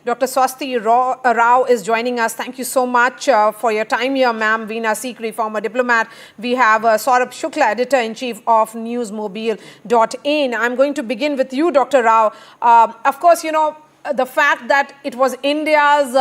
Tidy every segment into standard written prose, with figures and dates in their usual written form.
Dr. Swasti Rao is joining us. Thank you so much for your time here, ma'am. Veena Sikri, former diplomat. We have Saurabh Shukla, editor-in-chief of newsmobile.in. I'm going to begin with you, Dr. Rao. Of course, you know, the fact that it was India's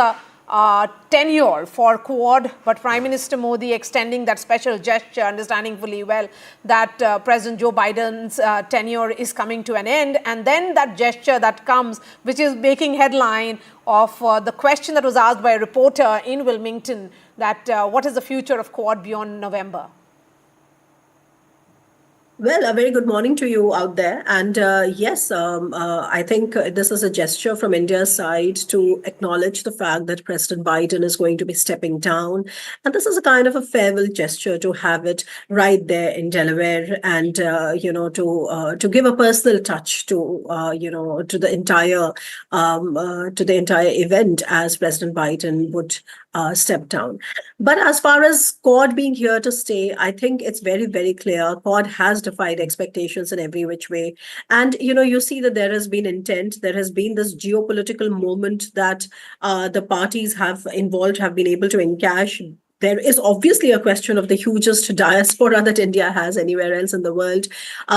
tenure for Quad, but Prime Minister Modi extending that special gesture, understanding fully well that President Joe Biden's tenure is coming to an end, and then that gesture that comes, which is making headline of the question that was asked by a reporter in Wilmington, that what is the future of Quad beyond November? Well, a very good morning to you out there. And yes, I think this is a gesture from India's side to acknowledge the fact that President Biden is going to be stepping down. And this is a kind of a farewell gesture to have it right there in Delaware and, to give a personal touch to, to the entire event as President Biden would step down. But as far as Quad being here to stay, I think it's very, very clear. Quad has defied expectations in every which way. And, you see that there has been intent. There has been this geopolitical moment that the parties have been able to encash. There is obviously a question of the hugest diaspora that India has anywhere else in the world.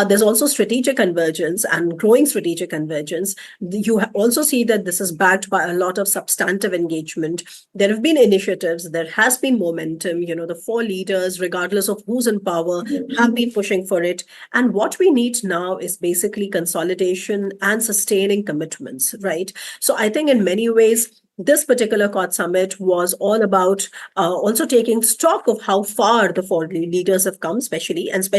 There's also strategic convergence and growing strategic convergence. You also see that this is backed by a lot of substantive engagement. There have been initiatives. There has been momentum. The four leaders, regardless of who's in power, have been pushing for it. And what we need now is basically consolidation and sustaining commitments, right? So I think in many ways, this particular Quad summit was all about also taking stock of how far the four leaders have come, especially and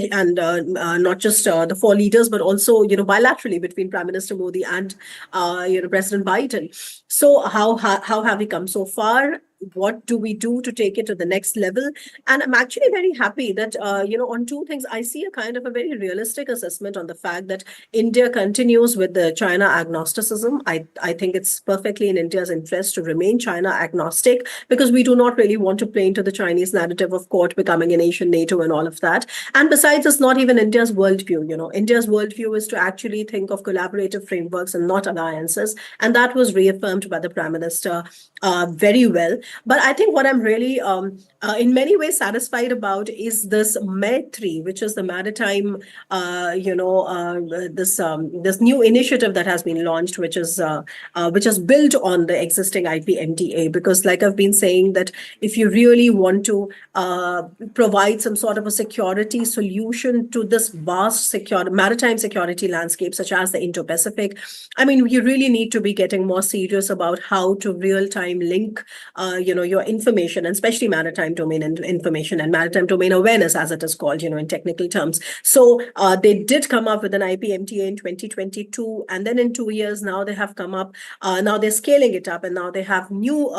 not just the four leaders, but also bilaterally between Prime Minister Modi and President Biden. So how have we come so far? What do we do to take it to the next level? And I'm actually very happy that, on two things, I see a kind of a very realistic assessment on the fact that India continues with the China agnosticism. I think it's perfectly in India's interest to remain China agnostic because we do not really want to play into the Chinese narrative of Quad becoming a nation, NATO and all of that. And besides, it's not even India's worldview. India's worldview is to actually think of collaborative frameworks and not alliances. And that was reaffirmed by the Prime Minister very well. But I think what I'm really, in many ways, satisfied about is this MED3, which is the maritime, this new initiative that has been launched, which is built on the existing IPMTA. Because, like I've been saying, that if you really want to provide some sort of a security solution to this vast maritime security landscape, such as the Indo-Pacific, I mean, you really need to be getting more serious about how to real-time link your information, and especially maritime domain information and maritime domain awareness, as it is called, in technical terms. So they did come up with an IPMTA in 2022, and then in 2 years now they have come up. Now they're scaling it up, and now they have new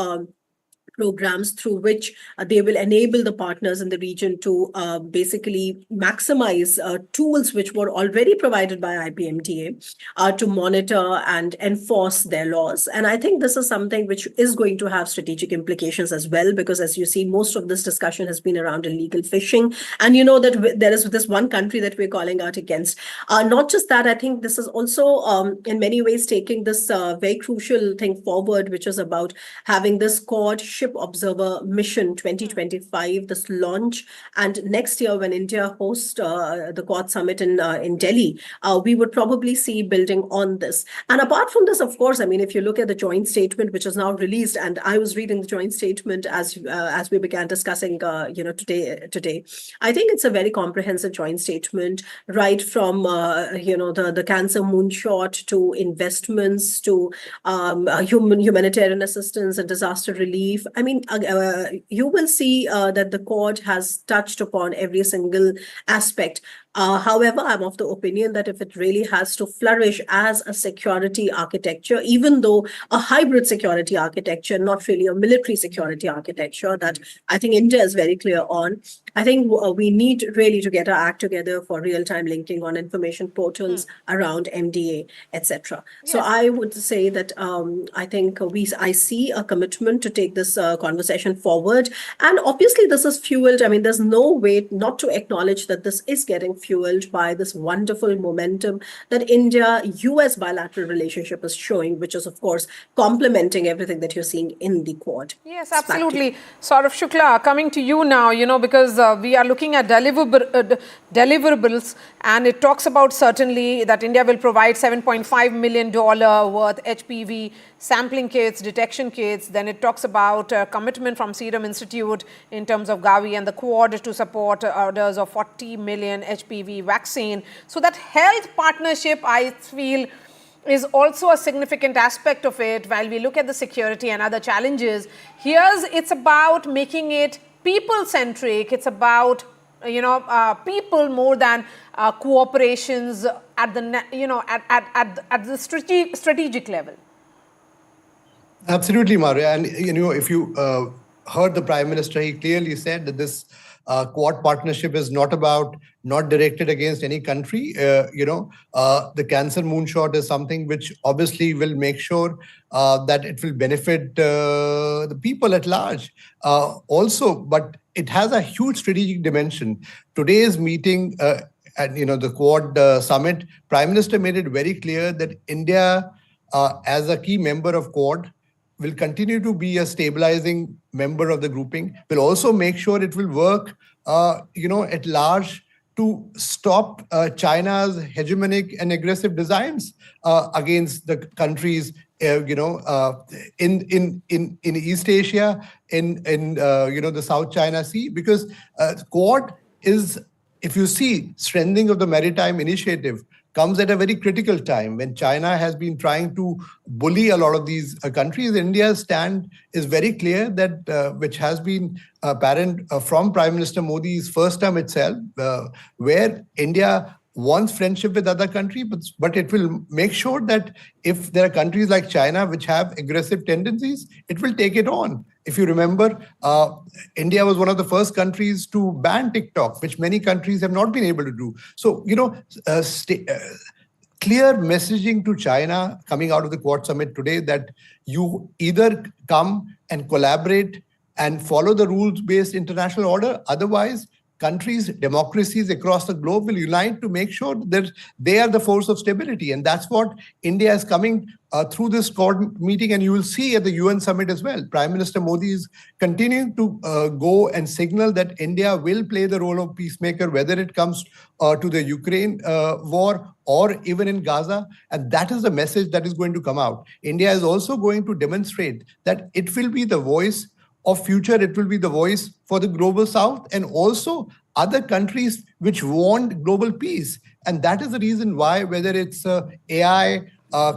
programs through which they will enable the partners in the region to basically maximize tools which were already provided by IPMTA to monitor and enforce their laws. And I think this is something which is going to have strategic implications as well, because as you see, most of this discussion has been around illegal fishing. And that there is this one country that we're calling out against. Not just that, I think this is also in many ways taking this very crucial thing forward, which is about having this Quad Ship Observer Mission 2025, this launch. And next year, when India hosts the Quad Summit in Delhi, we would probably see building on this. And apart from this, of course, I mean, if you look at the joint statement, which is now released, and I was reading the joint statement as we began discussing, today, I think it's a very comprehensive joint statement, right from, the cancer moonshot to investments to humanitarian assistance and disaster relief. I mean, you will see that the Quad has touched upon every single aspect. However, I'm of the opinion that if it really has to flourish as a security architecture, even though a hybrid security architecture, not really a military security architecture, that I think India is very clear on, I think we need really to get our act together for real-time linking on information portals around MDA, etc. So Yes. I would say that I think I see a commitment to take this conversation forward, and obviously this is fueled. I mean, there's no way not to acknowledge that this is getting fueled by this wonderful momentum that India-US bilateral relationship is showing, which is of course complementing everything that you're seeing in the Quad. Yes, It's back to you. absolutely. Saurav Shukla, coming to you now, because we are looking at deliverables, and it talks about certainly that India will provide $7.5 million worth HPV sampling kits, detection kits. Then it talks about commitment from Serum Institute in terms of Gavi and the Quad to support orders of 40 million HPV vaccine. So that health partnership, I feel, is also a significant aspect of it. While we look at the security and other challenges, it's about making it people-centric. It's about people more than cooperations at the at the strategic level. Absolutely, Maria. And if you heard the Prime Minister, he clearly said that this Quad partnership is not directed against any country. The Cancer Moonshot is something which obviously will make sure that it will benefit the people at large. Also, but it has a huge strategic dimension. Today's meeting and the Quad summit, Prime Minister made it very clear that India, as a key member of Quad, will continue to be a stabilizing member of the grouping, will also make sure it will work, at large to stop China's hegemonic and aggressive designs against the countries, in East Asia, in the South China Sea, because Quad is, if you see, strengthening of the maritime initiative comes at a very critical time when China has been trying to bully a lot of these countries. India's stand is very clear, that which has been apparent from Prime Minister Modi's first term itself, where India wants friendship with other countries, but it will make sure that if there are countries like China which have aggressive tendencies, it will take it on. If you remember, India was one of the first countries to ban TikTok, which many countries have not been able to do. So, clear messaging to China coming out of the Quad Summit today that you either come and collaborate and follow the rules-based international order, otherwise countries, democracies across the globe will unite to make sure that they are the force of stability. And that's what India is coming through this Quad meeting. And you will see at the UN summit as well. Prime Minister Modi is continuing to go and signal that India will play the role of peacemaker, whether it comes to the Ukraine war or even in Gaza. And that is the message that is going to come out. India is also going to demonstrate that it will be the voice of future. It will be the voice for the global South and also other countries which want global peace. And that is the reason why, whether it's AI,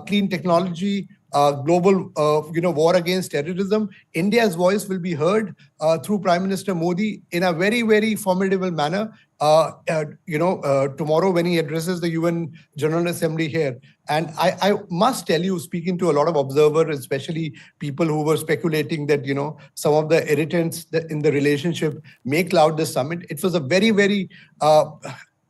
clean technology, global war against terrorism, India's voice will be heard through Prime Minister Modi in a very, very formidable manner tomorrow when he addresses the UN General Assembly here. And I must tell you, speaking to a lot of observers, especially people who were speculating that, some of the irritants in the relationship may cloud the summit, it was a very, very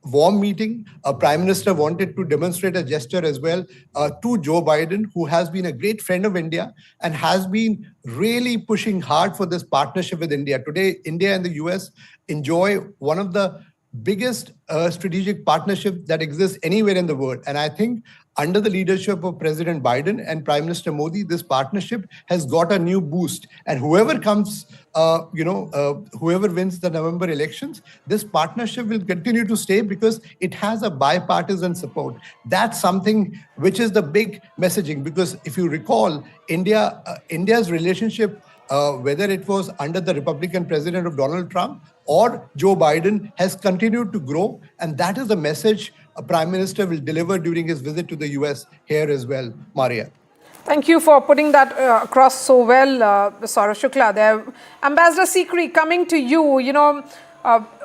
warm meeting. Prime Minister wanted to demonstrate a gesture as well to Joe Biden, who has been a great friend of India and has been really pushing hard for this partnership with India. Today, India and the US enjoy one of the biggest strategic partnership that exists anywhere in the world. And I think under the leadership of President Biden and Prime Minister Modi, this partnership has got a new boost. And whoever comes, whoever wins the November elections, this partnership will continue to stay because it has a bipartisan support. That's something which is the big messaging. Because if you recall, India's relationship, whether it was under the Republican president of Donald Trump or Joe Biden, has continued to grow. And that is the message a Prime Minister will deliver during his visit to the US here as well, Maria. Thank you for putting that across so well, Saurav Shukla there. Ambassador Sikri, coming to you,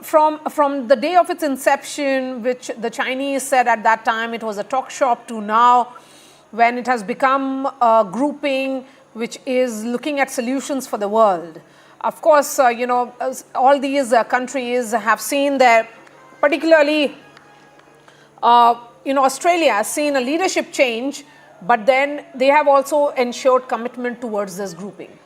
from the day of its inception, which the Chinese said at that time it was a talk shop, to now when it has become a grouping which is looking at solutions for the world. Of course, all these countries have seen their, particularly, Australia has seen a leadership change, but then they have also ensured commitment towards this grouping.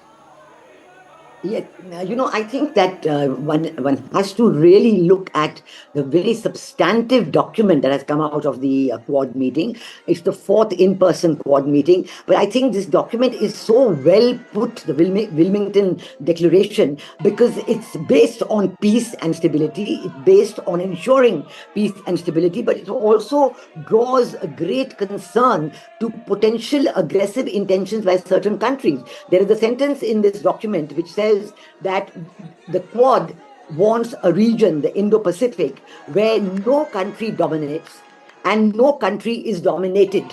Yeah, I think that one has to really look at the very substantive document that has come out of the Quad meeting. It's the fourth in-person Quad meeting, but I think this document is so well put, the Wilmington Declaration, because it's based on peace and stability. It's based on ensuring peace and stability, but it also draws a great concern to potential aggressive intentions by certain countries. There is a sentence in this document which says that the Quad wants a region, the Indo-Pacific, where no country dominates and no country is dominated.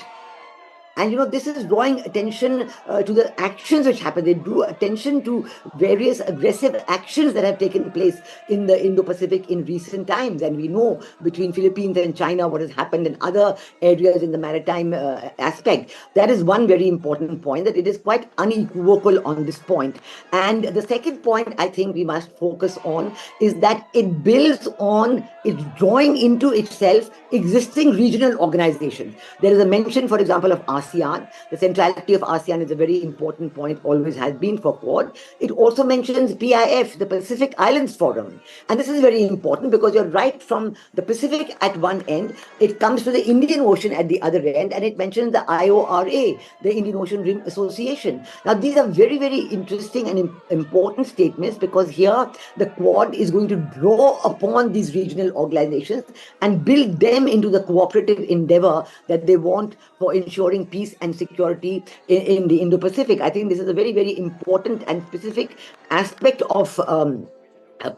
And this is drawing attention to the actions which happen. They drew attention to various aggressive actions that have taken place in the Indo-Pacific in recent times. And we know between Philippines and China what has happened in other areas in the maritime aspect. That is one very important point, that it is quite unequivocal on this point. And the second point I think we must focus on is that it builds on, it's drawing into itself existing regional organizations. There is a mention, for example, of ASEAN. The centrality of ASEAN is a very important point, always has been for Quad. It also mentions PIF, the Pacific Islands Forum. And this is very important because you're right, from the Pacific at one end, it comes to the Indian Ocean at the other end, and it mentions the IORA, the Indian Ocean Rim Association. Now, these are very, very interesting and important statements, because here the Quad is going to draw upon these regional organizations and build them into the cooperative endeavor that they want for ensuring peace and security in the Indo-Pacific. I think this is a very, very important and specific aspect of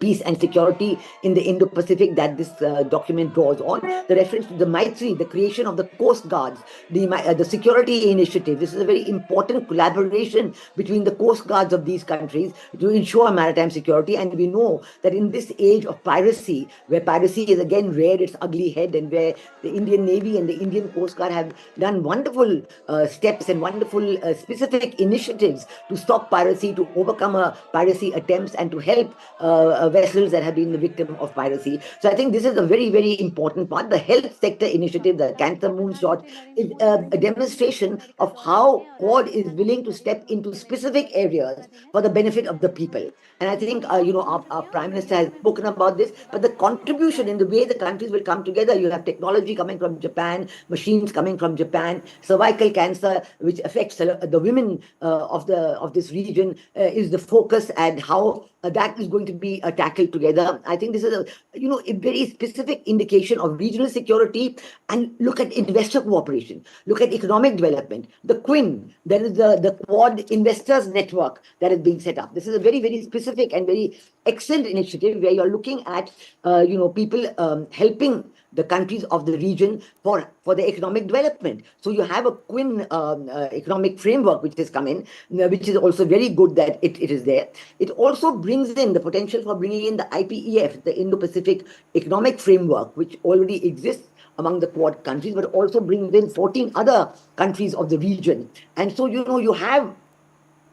peace and security in the Indo-Pacific that this document draws on. The reference to the Maitri, the creation of the Coast Guards, the security initiative. This is a very important collaboration between the Coast Guards of these countries to ensure maritime security. And we know that in this age of piracy, where piracy is again reared its ugly head, and where the Indian Navy and the Indian Coast Guard have done wonderful steps and wonderful specific initiatives to stop piracy, to overcome piracy attempts, and to help vessels that have been the victim of piracy. So I think this is a very, very important part. The health sector initiative, the Cancer Moonshot, is a demonstration of how Quad is willing to step into specific areas for the benefit of the people. And I think, our Prime Minister has spoken about this, but the contribution in the way the countries will come together, you have technology coming from Japan, machines coming from Japan, cervical cancer, which affects the women of this region, is the focus, and how that is going to be tackled together. I think this is a very specific indication of regional security. And look at investor cooperation, look at economic development. The QUIN, there is the Quad Investors Network that is being set up. This is a very, very specific and very excellent initiative where you're looking at people helping the countries of the region for the economic development. So you have a QUIN economic framework which has come in, which is also very good that it is there. It also brings in the potential for bringing in the IPEF, the Indo-Pacific Economic Framework, which already exists among the Quad countries, but also brings in 14 other countries of the region. And so, you have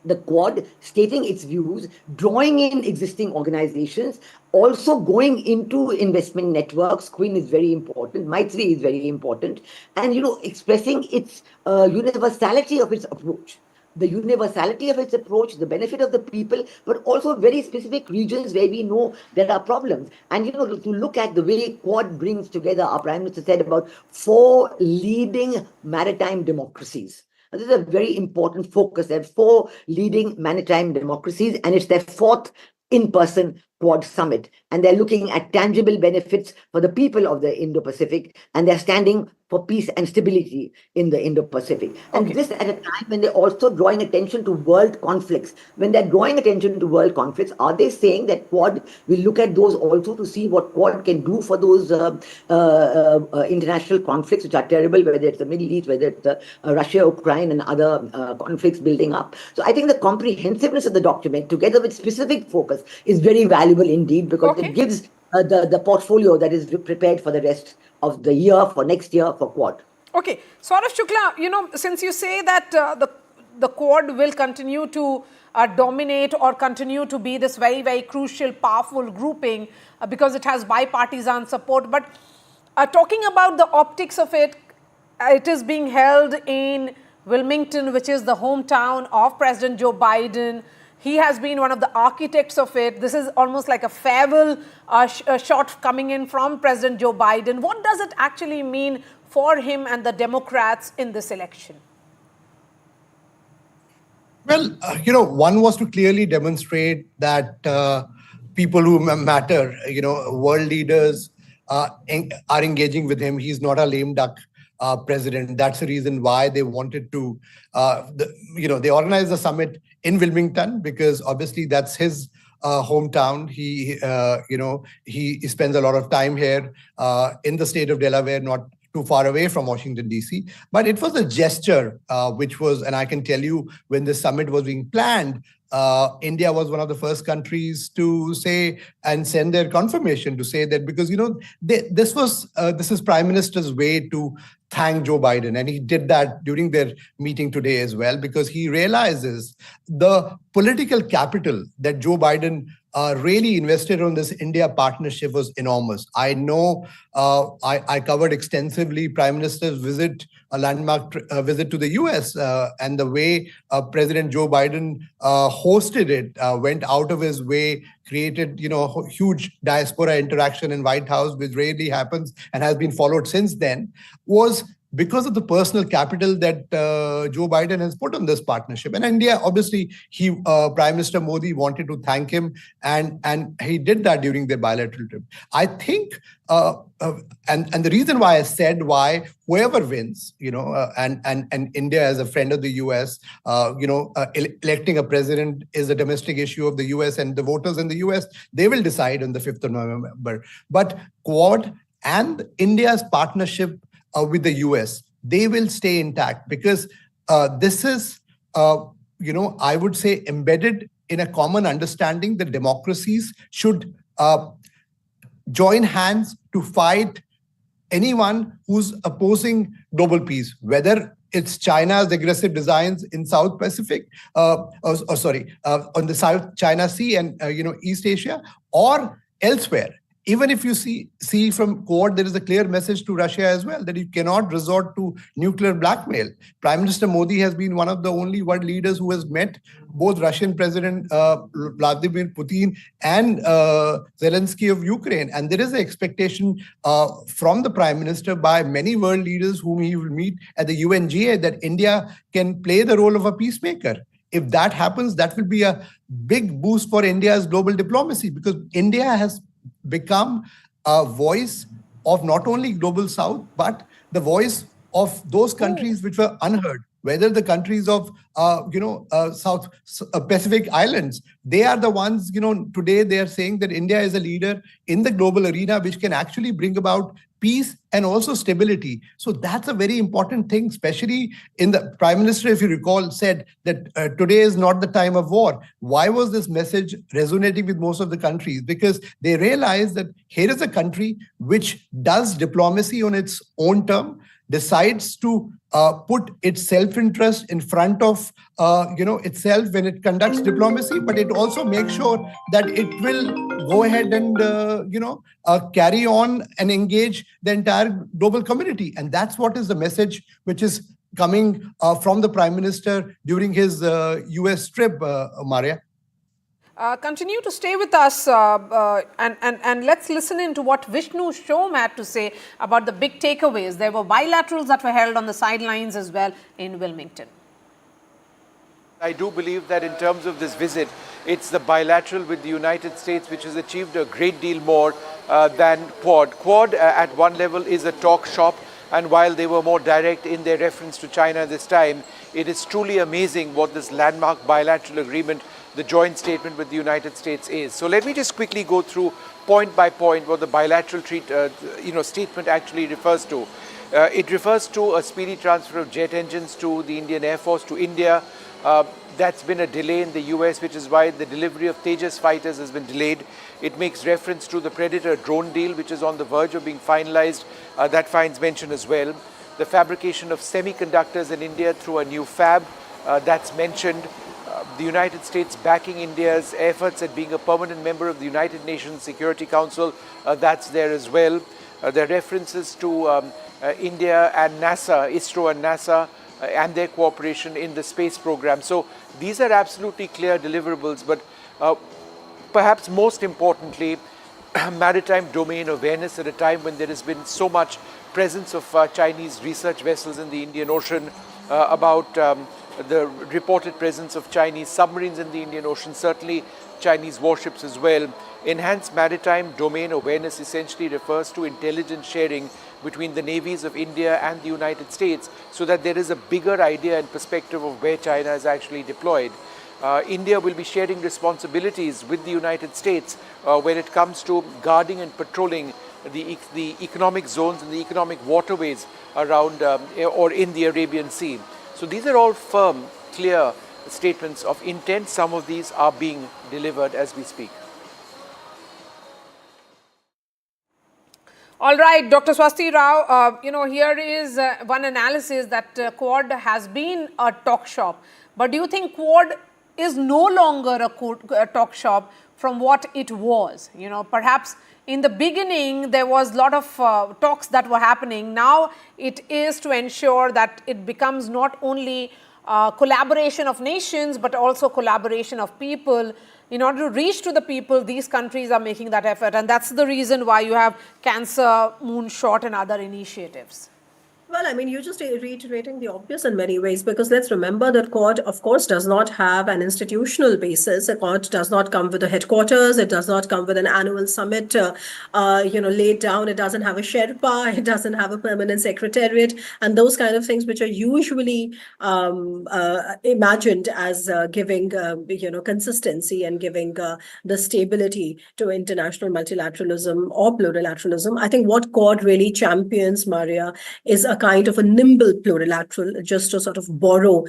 the Quad stating its views, drawing in existing organizations, also going into investment networks. QUIN is very important, Maitri is very important, and expressing its universality of its approach. The universality of its approach, the benefit of the people, but also very specific regions where we know there are problems. And, to look at the way Quad brings together, our Prime Minister said about 4 leading maritime democracies. This is a very important focus. There are 4 leading maritime democracies, and it's their 4th in-person Quad summit. And they're looking at tangible benefits for the people of the Indo-Pacific, and they're standing for peace and stability in the Indo-Pacific. And this at a time when they're also drawing attention to world conflicts. When they're drawing attention to world conflicts, are they saying that Quad will look at those also to see what Quad can do for those international conflicts which are terrible, whether it's the Middle East, whether it's Russia, Ukraine, and other conflicts building up? So I think the comprehensiveness of the document, together with specific focus, is very valuable indeed, because it gives the portfolio that is prepared for the rest of the year, for next year, for Quad. Okay, Saurabh Shukla, since you say that the Quad will continue to dominate or continue to be this very, very crucial, powerful grouping because it has bipartisan support. But talking about the optics of it, it is being held in Wilmington, which is the hometown of President Joe Biden. He has been one of the architects of it. This is almost like a farewell shot coming in from President Joe Biden. What does it actually mean for him and the Democrats in this election? Well, one was to clearly demonstrate that people who matter, world leaders are engaging with him. He's not a lame duck president. That's the reason why they wanted to, they organized the summit in Wilmington because obviously that's his hometown. He spends a lot of time here in the state of Delaware, not too far away from Washington, D.C. But it was a gesture, which was, and I can tell you when the summit was being planned, India was one of the first countries to say and send their confirmation to say that because, this is Prime Minister's way to thank Joe Biden. And he did that during their meeting today as well, because he realizes the political capital that Joe Biden really invested on this India partnership was enormous. I know I covered extensively Prime Minister's visit, a landmark visit to the US, and the way President Joe Biden hosted it, went out of his way, created huge diaspora interaction in White House, which rarely happens and has been followed since then, was because of the personal capital that Joe Biden has put on this partnership. And India, obviously, Prime Minister Modi wanted to thank him, and he did that during their bilateral trip. I think, and the reason why I said why whoever wins, and India as a friend of the US, electing a president is a domestic issue of the US, and the voters in the US, they will decide on the 5th of November. But Quad and India's partnership with the US, they will stay intact because this is, I would say, embedded in a common understanding that democracies should join hands to fight anyone who's opposing global peace, whether it's China's aggressive designs in South Pacific, on the South China Sea and East Asia, or elsewhere. Even if you see from Quad, there is a clear message to Russia as well that you cannot resort to nuclear blackmail. Prime Minister Modi has been one of the only world leaders who has met both Russian President Vladimir Putin and Zelensky of Ukraine. And there is an expectation from the Prime Minister by many world leaders whom he will meet at the UNGA that India can play the role of a peacemaker. If that happens, that will be a big boost for India's global diplomacy because India has become a voice of not only global South, but the voice of those countries which were unheard, whether the countries of, South Pacific Islands. They are the ones, today they are saying that India is a leader in the global arena, which can actually bring about peace and also stability. So that's a very important thing, especially in the Prime Minister, if you recall, said that today is not the time of war. Why was this message resonating with most of the countries? Because they realize that here is a country which does diplomacy on its own term, decides to put its self-interest in front of itself when it conducts diplomacy, but it also makes sure that it will go ahead and carry on and engage the entire global community. And that's what is the message which is coming from the Prime Minister during his US trip, Maria. Continue to stay with us and let's listen into what Vishnu Shom had to say about the big takeaways. There were bilaterals that were held on the sidelines as well in Wilmington. I do believe that in terms of this visit, it's the bilateral with the United States which has achieved a great deal more than Quad. Quad at one level is a talk shop, and while they were more direct in their reference to China this time, it is truly amazing what this landmark bilateral agreement, the joint statement with the United States is. So let me just quickly go through point by point what the bilateral statement actually refers to. It refers to a speedy transfer of jet engines to the Indian Air Force to India. That's been a delay in the US, which is why the delivery of Tejas fighters has been delayed. It makes reference to the Predator drone deal, which is on the verge of being finalized. That finds mention as well. The fabrication of semiconductors in India through a new fab. that's mentioned. The United States backing India's efforts at being a permanent member of the United Nations Security Council, that's there as well. There are references to India and NASA, ISRO and NASA, and their cooperation in the space program. So these are absolutely clear deliverables, but perhaps most importantly, maritime domain awareness at a time when there has been so much presence of Chinese research vessels in the Indian Ocean, about the reported presence of Chinese submarines in the Indian Ocean, certainly Chinese warships as well. Enhanced maritime domain awareness essentially refers to intelligence sharing between the navies of India and the United States, so that there is a bigger idea and perspective of where China is actually deployed. India will be sharing responsibilities with the United States when it comes to guarding and patrolling the economic zones and the economic waterways around or in the Arabian Sea. So these are all firm, clear statements of intent. Some of these are being delivered as we speak. All right, Dr. Swasti Rao, here is one analysis that Quad has been a talk shop. But do you think Quad is no longer a talk shop from what it was? Perhaps in the beginning, there was a lot of talks that were happening. Now it is to ensure that it becomes not only collaboration of nations, but also collaboration of people. In order to reach to the people, these countries are making that effort. And that's the reason why you have Cancer, Moonshot and other initiatives. Well, I mean, you're just reiterating the obvious in many ways, because let's remember that Quad, of course, does not have an institutional basis. A Quad does not come with a headquarters. It does not come with an annual summit, laid down. It doesn't have a Sherpa. It doesn't have a permanent secretariat, and those kind of things which are usually imagined as giving, consistency and giving the stability to international multilateralism or plurilateralism. I think what Quad really champions, Maria, is a kind of a nimble plurilateral, just to sort of borrow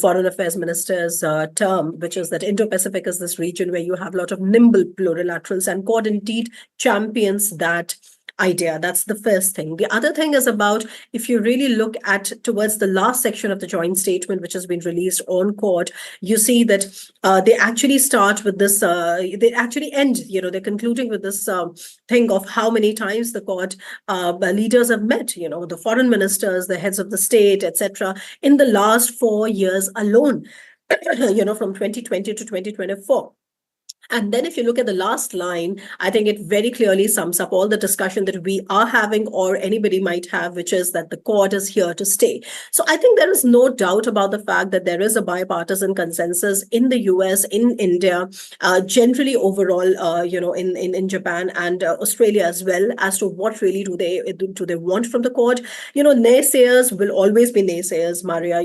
Foreign Affairs Minister's term, which is that Indo-Pacific is this region where you have a lot of nimble plurilaterals, and Quad indeed champions that idea. That's the first thing. The other thing is about, if you really look at towards the last section of the joint statement, which has been released on Quad, you see that they actually start with this, they actually end, they're concluding with this thing of how many times the Quad leaders have met, the foreign ministers, the heads of the state, etc., in the last 4 years alone, from 2020 to 2024. And then if you look at the last line, I think it very clearly sums up all the discussion that we are having or anybody might have, which is that the Quad is here to stay. So I think there is no doubt about the fact that there is a bipartisan consensus in the US, in India, generally overall, in Japan and Australia as well, as to what really do they want from the Quad. Naysayers will always be naysayers, Maria.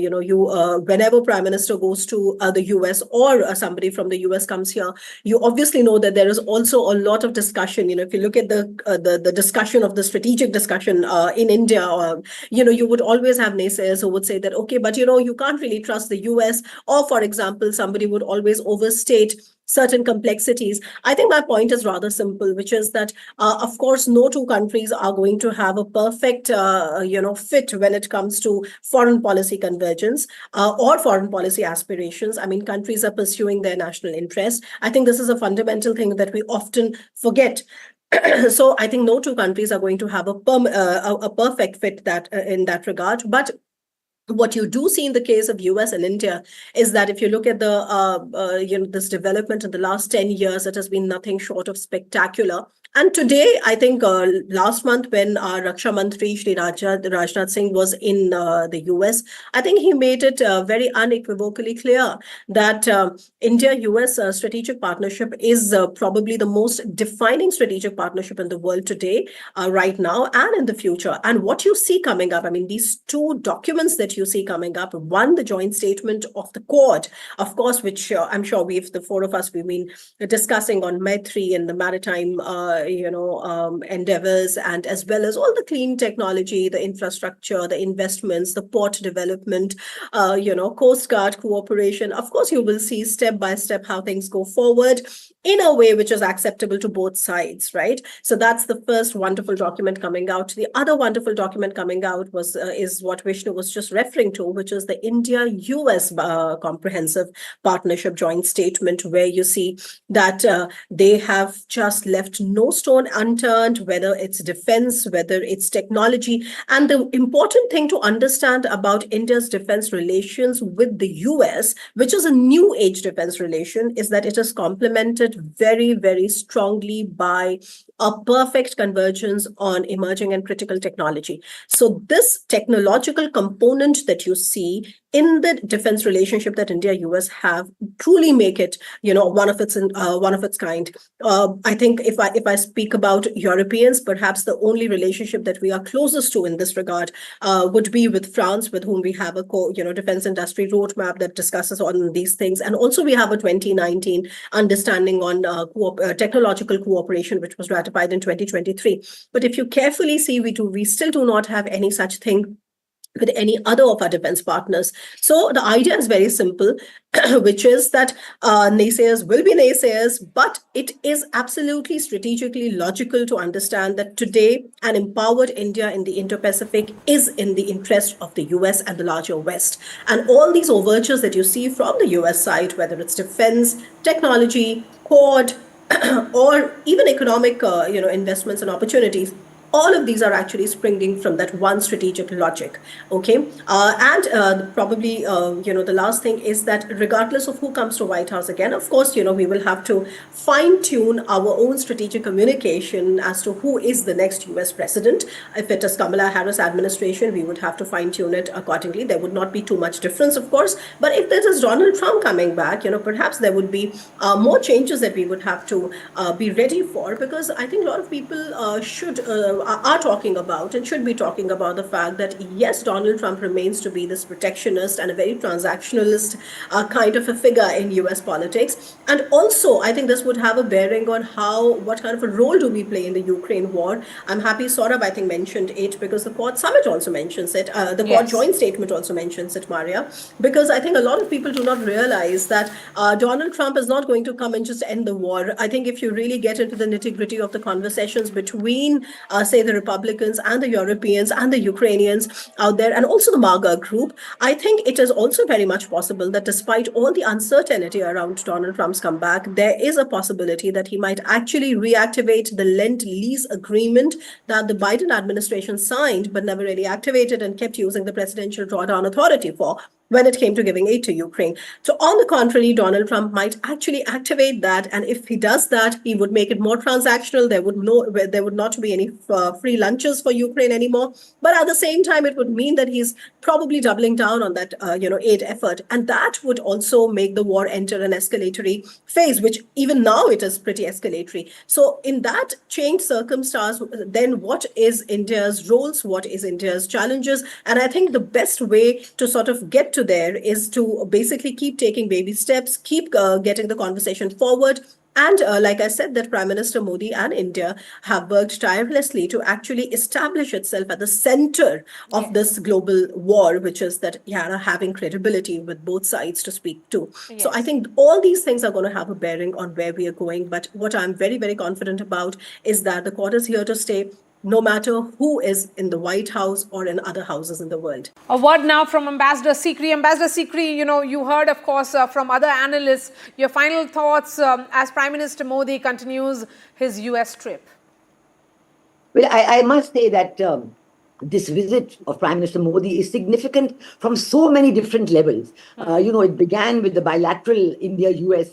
Whenever Prime Minister goes to the US or somebody from the US comes here, you obviously know that there is also a lot of discussion. If you look at the discussion of the strategic discussion in India, you would always have naysayers who would say that, okay, but you can't really trust the US, or for example, somebody would always overstate certain complexities. I think my point is rather simple, which is that, of course, no two countries are going to have a perfect, fit when it comes to foreign policy convergence or foreign policy aspirations. I mean, countries are pursuing their national interests. I think this is a fundamental thing that we often forget. So I think no two countries are going to have a perfect fit that in that regard. But what you do see in the case of US and India is that if you look at the this development in the last 10 years, it has been nothing short of spectacular. And today, I think last month when our Raksha Mantri Shri Rajnath Singh was in the US, I think he made it very unequivocally clear that India-US strategic partnership is probably the most defining strategic partnership in the world today, right now and in the future. And what you see coming up, I mean, these two documents that you see coming up, one, the joint statement of the Quad, of course, which I'm sure the four of us, we've been discussing on Maitri and the maritime endeavors, and as well as all the clean technology, the infrastructure, the investments, the port development, Coast Guard cooperation. Of course, you will see step by step how things go forward in a way which is acceptable to both sides, right? So that's the first wonderful document coming out. The other wonderful document coming out is what Vishnu was just referring to, which is the India-US Comprehensive Partnership Joint Statement, where you see that they have just left no stone unturned, whether it's defense, whether it's technology. And the important thing to understand about India's defense relations with the US, which is a new age defense relation, is that it is complemented very, very strongly by a perfect convergence on emerging and critical technology. So this technological component that you see in the defense relationship that India-US have truly make it, one of its kind. I think if I speak about Europeans, perhaps the only relationship that we are closest to in this regard would be with France, with whom we have a defense industry roadmap that discusses on these things, and also we have a 2019 understanding on technological cooperation, which was ratified in 2023. But if you carefully see, we still do not have any such thing with any other of our defense partners. So the idea is very simple, which is that naysayers will be naysayers, but it is absolutely strategically logical to understand that today an empowered India in the Indo-Pacific is in the interest of the US and the larger West. And all these overtures that you see from the US side, whether it's defense, technology, Quad, or even economic investments and opportunities, all of these are actually springing from that one strategic logic. Okay. Probably, the last thing is that regardless of who comes to White House again, of course, we will have to fine tune our own strategic communication as to who is the next US president. If it is Kamala Harris administration, we would have to fine tune it accordingly. There would not be too much difference, of course. But if there is Donald Trump coming back, perhaps there would be more changes that we would have to be ready for, because I think a lot of people are talking about and should be talking about the fact that yes, Donald Trump remains to be this protectionist and a very transactionalist kind of a figure in US politics. And also, I think this would have a bearing on what kind of a role do we play in the Ukraine war. I'm happy Saurabh, I think, mentioned it, because the Quad Summit also mentions it. The Quad Joint Statement also mentions it, Maria, because I think a lot of people do not realize that Donald Trump is not going to come and just end the war. I think if you really get into the nitty-gritty of the conversations between say the Republicans and the Europeans and the Ukrainians out there, and also the MAGA group, I think it is also very much possible that despite all the uncertainty around Donald Trump's comeback, there is a possibility that he might actually reactivate the Lend-Lease agreement that the Biden administration signed but never really activated and kept using the Presidential Drawdown Authority for when it came to giving aid to Ukraine. So on the contrary, Donald Trump might actually activate that. And if he does that, he would make it more transactional. There would not be any free lunches for Ukraine anymore. But at the same time, it would mean that he's probably doubling down on that, aid effort. And that would also make the war enter an escalatory phase, which even now it is pretty escalatory. So in that changed circumstance, then what is India's roles? What is India's challenges? And I think the best way to sort of get to there is to basically keep taking baby steps, keep getting the conversation forward. And like I said, that Prime Minister Modi and India have worked tirelessly to actually establish itself at the center of this global war, which is that having credibility with both sides to speak to. Yes. So I think all these things are going to have a bearing on where we are going. But what I'm very, very confident about is that the Quad is here to stay, no matter who is in the White House or in other houses in the world. A word now from Ambassador Sikri. Ambassador Sikri, you heard, of course, from other analysts, your final thoughts as Prime Minister Modi continues his US trip. Well, I must say that this visit of Prime Minister Modi is significant from so many different levels. It began with the bilateral India-US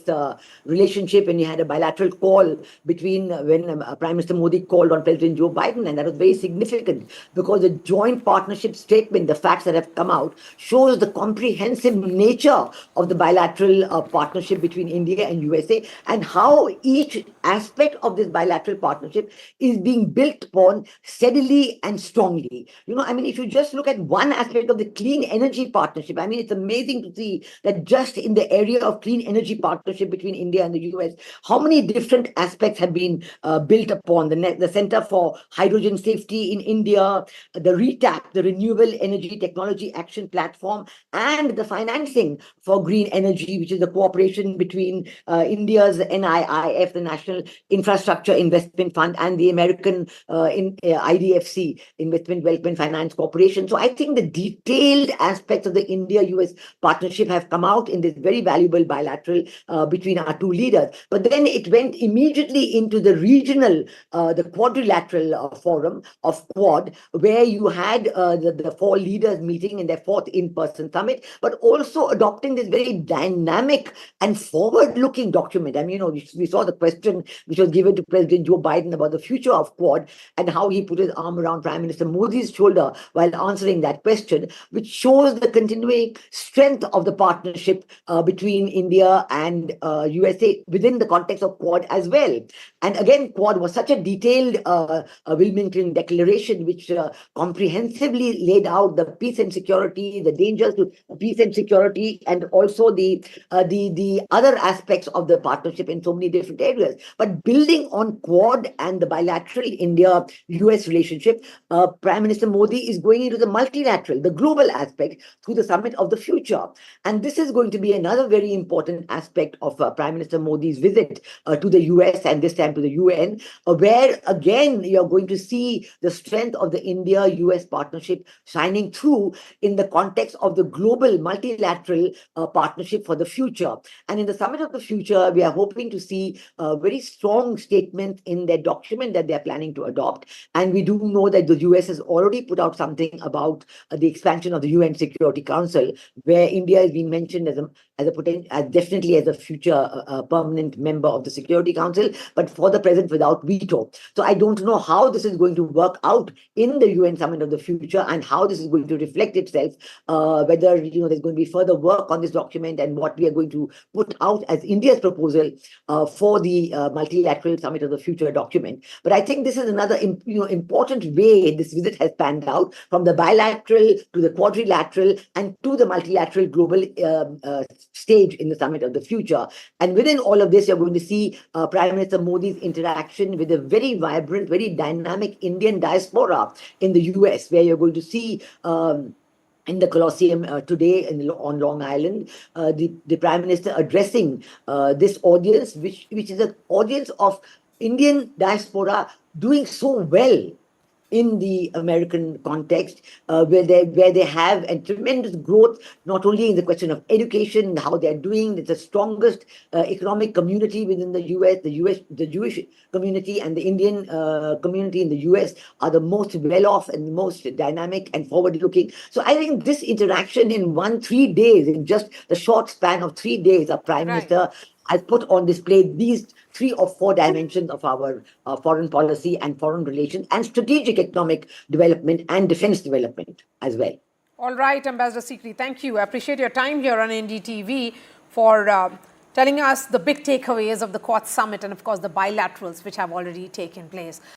relationship, and you had a bilateral call between when Prime Minister Modi called on President Joe Biden, and that was very significant because the joint partnership statement, the facts that have come out, shows the comprehensive nature of the bilateral partnership between India and USA, and how each aspect of this bilateral partnership is being built upon steadily and strongly. security. I mean, if you just look at one aspect of the clean energy partnership, I mean, it's amazing to see that just in the area of clean energy partnership between India and the US, how many different aspects have been built upon. The Center for Hydrogen Safety in India, the RETAP, the Renewable Energy Technology Action Platform, and the financing for green energy, which is the cooperation between India's NIIF, the National Infrastructure Investment Fund, and the American IDFC, Investment Development Finance Corporation. So I think the detailed aspects of the India-US partnership have come out in this very valuable bilateral between our two leaders. But then it went immediately into the regional, the quadrilateral forum of Quad, where you had the four leaders meeting in their fourth in-person summit, but also adopting this very dynamic and forward-looking document. I mean, we saw the question which was given to President Joe Biden about the future of Quad and how he put his arm around Prime Minister Modi's shoulder while answering that question, which shows the continuing strength of the partnership between India and USA within the context of Quad as well. And again, Quad was such a detailed Wilmington Declaration, which comprehensively laid out the peace and security, the dangers to peace and security, and also the other aspects of the partnership in so many different areas. But building on Quad and the bilateral India-US relationship, Prime Minister Modi is going into the multilateral, the global aspect through the Summit of the Future. And this is going to be another very important aspect of Prime Minister Modi's visit to the US and this time to the UN, where again you're going to see the strength of the India-US partnership shining through in the context of the global multilateral partnership for the future. And in the Summit of the Future, we are hoping to see a very strong statement in their document that they're planning to adopt. And we do know that the US has already put out something about the expansion of the UN Security Council, where India is being mentioned as definitely as a future permanent member of the Security Council, but for the present without veto. So I don't know how this is going to work out in the UN Summit of the Future and how this is going to reflect itself, whether there's going to be further work on this document and what we are going to put out as India's proposal for the multilateral Summit of the Future document. But I think this is another important way this visit has panned out, from the bilateral to the quadrilateral and to the multilateral global stage in the Summit of the Future. And within all of this, you're going to see Prime Minister Modi's interaction with a very vibrant, very dynamic Indian diaspora in the US, where you're going to see in the Colosseum today on Long Island, the Prime Minister addressing this audience, which is an audience of Indian diaspora doing so well in the American context, where they have a tremendous growth, not only in the question of education, how they're doing. It's the strongest economic community within the US. The Jewish community and the Indian community in the US are the most well-off and most dynamic and forward-looking. So I think this interaction in 3 days, in just the short span of 3 days, our Prime Minister has put on display these 3 or 4 dimensions of our foreign policy and foreign relations and strategic economic development and defense development as well. All right, Ambassador Sikri, thank you. I appreciate your time here on NDTV for telling us the big takeaways of the Quad Summit and, of course, the bilaterals which have already taken place.